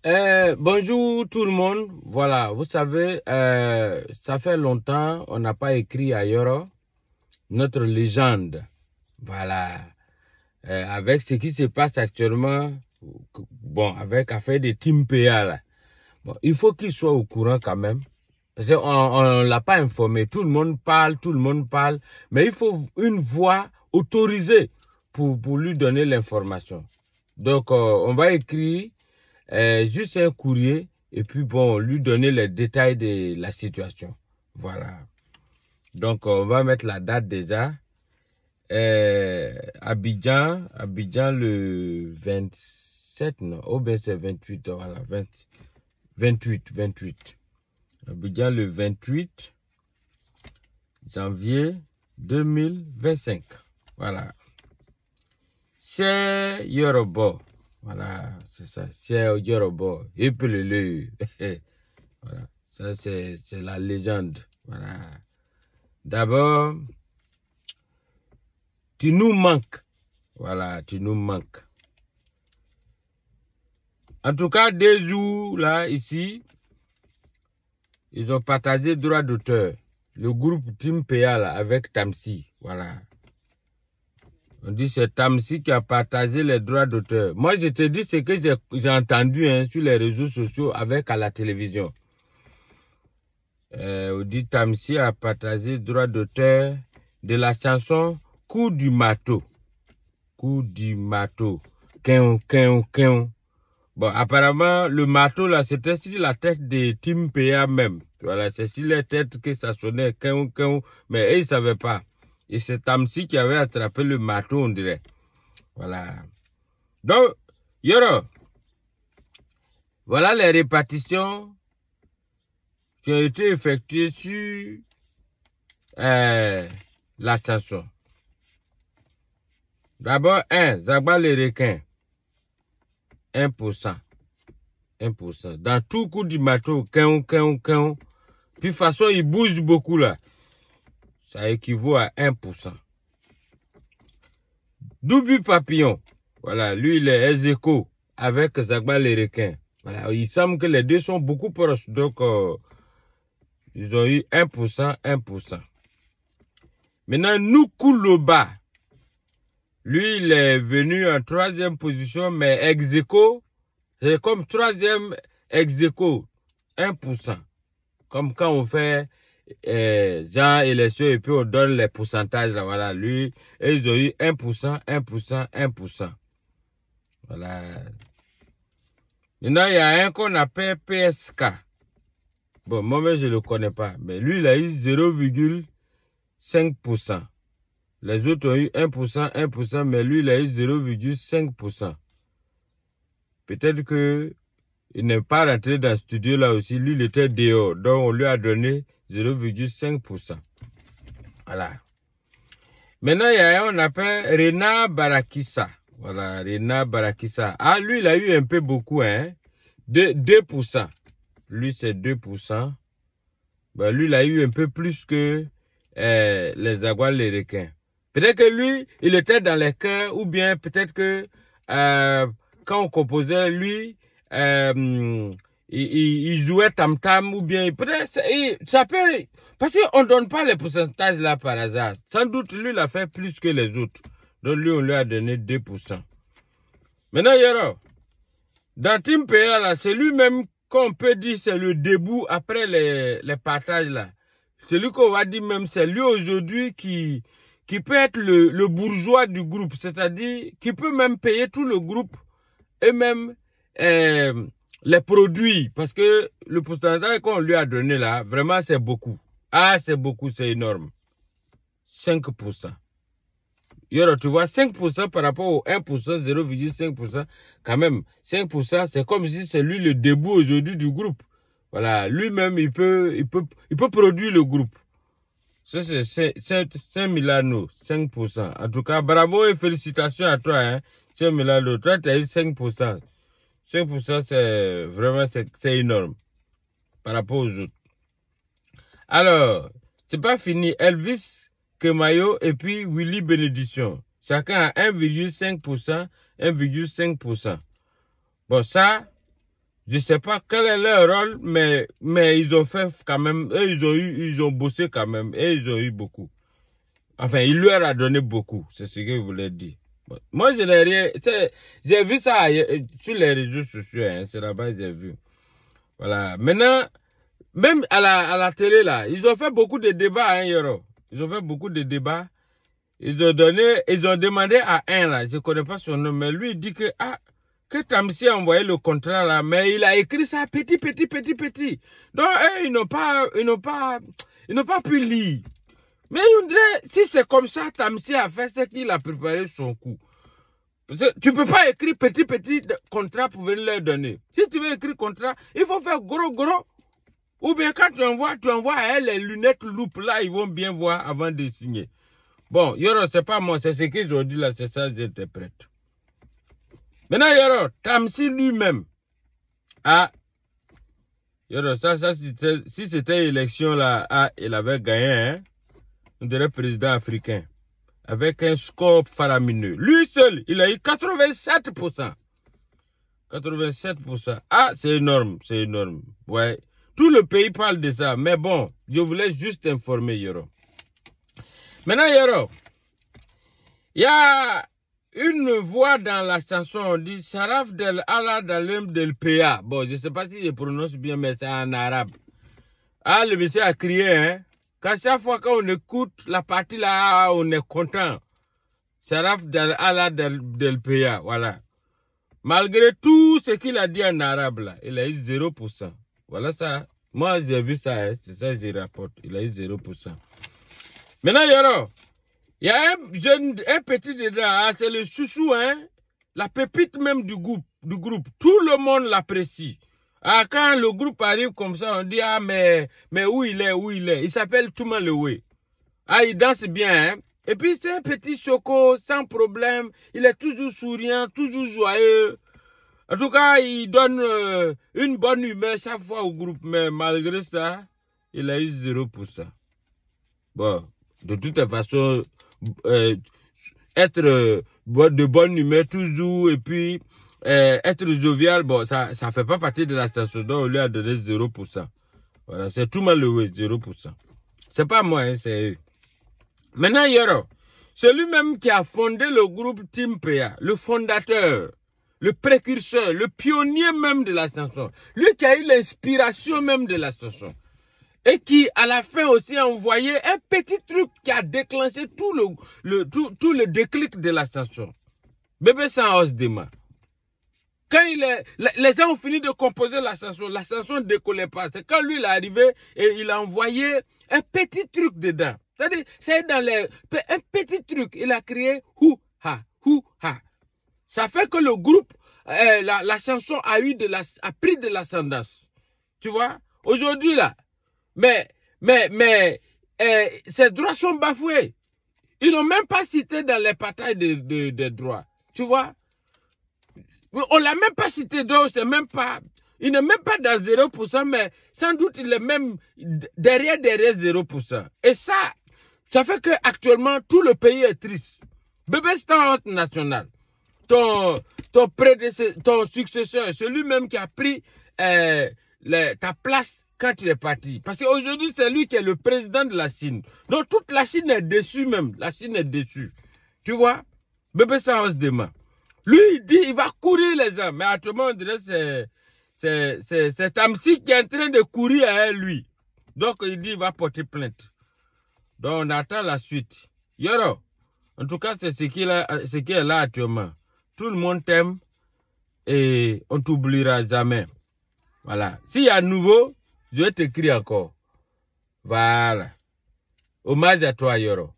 Bonjour tout le monde. Voilà, vous savez, ça fait longtemps on n'a pas écrit à Yoro notre légende. Voilà, avec ce qui se passe actuellement, bon, avec l'affaire de Tim PA là. Bon, il faut qu'il soit au courant quand même. Parce qu'on ne l'a pas informé. Tout le monde parle. Mais il faut une voix autorisée pour lui donner l'information. Donc, on va écrire juste un courrier et puis bon, lui donner les détails de la situation. Voilà. Donc, on va mettre la date déjà. Abidjan le 27, non? Oh ben c'est 28, voilà, 28. Abidjan le 28 janvier 2025. Voilà. C'est Yoruba. Voilà, c'est ça. C'est Yoruba. Épelele. Voilà. Ça, c'est la légende. Voilà. D'abord, tu nous manques. Voilà, tu nous manques. En tout cas, des jours, là, ici, ils ont partagé droit d'auteur. Le groupe Tim PA, là, avec Tamsi. Voilà. On dit c'est Tamsi qui a partagé les droits d'auteur. Moi, je te dis ce que j'ai entendu sur les réseaux sociaux avec à la télévision. On dit Tamsi a partagé droits d'auteur de la chanson Coup du marteau. Coup du marteau. Quin. Bon, apparemment, le marteau là, c'était sur la tête de Tim PA même. Voilà, c'est sur la tête que ça sonnait quin. Mais eux, ils ne savaient pas. Et c'est Tamsi qui avait attrapé le marteau, on dirait. Voilà. Donc, Yoro, voilà les répartitions qui ont été effectuées sur la chanson. D'abord, Zagba le requin, 1%. Dans tout coup du marteau, quin. Puis, de toute façon, il bouge beaucoup là. Ça équivaut à 1%. Double Papillon. Voilà, lui, il est ex-aequo avec Zagba le requin. Voilà, il semble que les deux sont beaucoup proches. Donc, ils ont eu 1%. Maintenant, Nukuloba. Lui, il est venu en 3e position, mais ex-aequo. C'est comme 3e ex-aequo. 1%. Comme quand on fait genre élection et puis on donne les pourcentages. Là, voilà, lui, et ils ont eu 1%. Voilà. Maintenant, il y a un qu'on appelle PSK. Bon, moi-même, je ne le connais pas. Mais lui, il a eu 0,5%. Les autres ont eu 1%, mais lui, il a eu 0,5%. Peut-être que il n'est pas rentré dans le studio là aussi. Lui, il était dehors. Donc, on lui a donné 0,5%. Voilà. Maintenant, il y a un qu'on appelle Rena Barakissa. Voilà, Rena Barakissa. Ah, lui, il a eu un peu beaucoup, hein. 2%. Lui, c'est 2%. Ben, lui, il a eu un peu plus que les Zagwa, les requins. Peut-être que lui, il était dans les chœurs, ou bien peut-être que quand on composait, lui, il jouait tam-tam, ou bien peut-être, ça peut, parce qu'on ne donne pas les pourcentages là par hasard. Sans doute, lui, il a fait plus que les autres. Donc, lui, on lui a donné 2%. Maintenant, Yoro, dans Tim PA, là, c'est lui-même qu'on peut dire c'est le début après les partages là. Celui qu'on va dire même, c'est lui aujourd'hui qui peut être le bourgeois du groupe, c'est-à-dire qui peut même payer tout le groupe et même les produits, parce que le pourcentage qu'on lui a donné là, vraiment c'est beaucoup. Ah, c'est beaucoup, c'est énorme. 5%. Yoro, tu vois, 5% par rapport au 1%, 0,5%, quand même, 5%, c'est comme si c'est lui le début aujourd'hui du groupe. Voilà, lui-même, il peut produire le groupe. Ça, c'est 5 Milano, 5%. En tout cas, bravo et félicitations à toi, hein. 5 Milano, toi, tu as eu 5%. 5%, c'est vraiment, c'est énorme. Par rapport aux autres. Alors, c'est pas fini. Elvis Kemayo et puis Willy Bénédiction. Chacun a 1,5%, 1,5%. Bon, ça, Je sais pas quel est leur rôle, mais ils ont fait quand même, eux, ils ont bossé quand même, et ils ont eu beaucoup. Enfin, il leur a donné beaucoup, c'est ce que je voulais dire. Bon, moi, je n'ai rien, j'ai vu ça sur les réseaux sociaux, hein, c'est là-bas que j'ai vu. Voilà. Maintenant, même à la télé, là, ils ont fait beaucoup de débats, hein, Yoro. Ils ont fait beaucoup de débats. Ils ont demandé à un, là, je ne connais pas son nom, mais lui, il dit que, Tamsi a envoyé le contrat, là, mais il a écrit ça petit. Donc, ils n'ont pas pu lire. Mais on dirait, si c'est comme ça, Tamsi a fait, c'est qu'il a préparé son coup. Tu peux pas écrire petit contrat pour venir leur donner. Si tu veux écrire contrat, il faut faire gros. Ou bien quand tu envoies à elle les lunettes loupe, là, ils vont bien voir avant de signer. Bon, Yoro, c'est pas moi, c'est ce qu'ils ont dit là, c'est ça que j'interprète. Maintenant, Yoro, Tamsi lui-même, Yoro, ça, si c'était élection là, il avait gagné, hein, on dirait président africain, avec un score faramineux. Lui seul, il a eu 87%. 87%. C'est énorme, ouais. Tout le pays parle de ça, mais bon, je voulais juste informer, Yoro. Maintenant, Yoro, il y a une voix dans la chanson, on dit Sharaf del Allah Dalem del PA. Bon, je ne sais pas si je prononce bien, mais c'est en arabe. Le monsieur a crié, hein, qu'à chaque fois qu'on écoute la partie là, on est content. Sharaf del Allah del PA, voilà. Malgré tout ce qu'il a dit en arabe là, il a eu 0%. Voilà ça. Moi, j'ai vu ça, hein, c'est ça que je rapporte. Il a eu 0%. Maintenant, Yoro, il y a un petit dedans, c'est le chouchou, hein, la pépite même du groupe. Tout le monde l'apprécie. Quand le groupe arrive comme ça, on dit, mais où il est? Il s'appelle Touma Lewe. Il danse bien, hein. Et puis c'est un petit choco, sans problème. Il est toujours souriant, toujours joyeux. En tout cas, il donne une bonne humeur chaque fois au groupe. Mais malgré ça, il a eu 0%. Bon, de toute façon, être de bonne humeur toujours et puis être jovial, bon, ça fait pas partie de la station, donc on lui a donné 0%. Voilà, c'est tout malheureux, 0%. C'est pas moi, hein, c'est eux. Maintenant, Yoro, c'est lui-même qui a fondé le groupe Team PA, le fondateur, le précurseur, le pionnier même de la chanson. Lui qui a eu l'inspiration même de la chanson. Et qui, à la fin aussi, a envoyé un petit truc qui a déclenché tout le déclic de la chanson. Bébé sans os demain. Quand les gens ont fini de composer la chanson ne décollait pas. C'est quand lui il est arrivé et il a envoyé un petit truc dedans. C'est-à-dire, c'est dans un petit truc. Il a créé hou-ha. Ça fait que le groupe, la chanson a pris de l'ascendance. Tu vois? Aujourd'hui, là, mais ces droits sont bafoués. Ils n'ont même pas cité dans les batailles des droits. Tu vois? On l'a même pas cité, donc c'est même pas... Il n'est même pas dans 0%, mais sans doute il est même derrière 0%. Et ça fait que actuellement tout le pays est triste. Bébé Star National, ton successeur, celui-même qui a pris ta place quand il est parti. Parce qu'aujourd'hui, c'est lui qui est le président de la Chine. Donc toute la Chine est déçue même. La Chine est déçue. Tu vois? Bébé Star demain. Lui, il dit, il va courir les gens. Mais actuellement, on dirait c'est Tamsi qui est en train de courir à lui. Donc, il dit, il va porter plainte. Donc, on attend la suite. Yoro, en tout cas, c'est ce qui est là actuellement. Tout le monde t'aime et on t'oubliera jamais. Voilà. S'il y a nouveau, je vais t'écrire encore. Voilà. Hommage à toi, Yoro.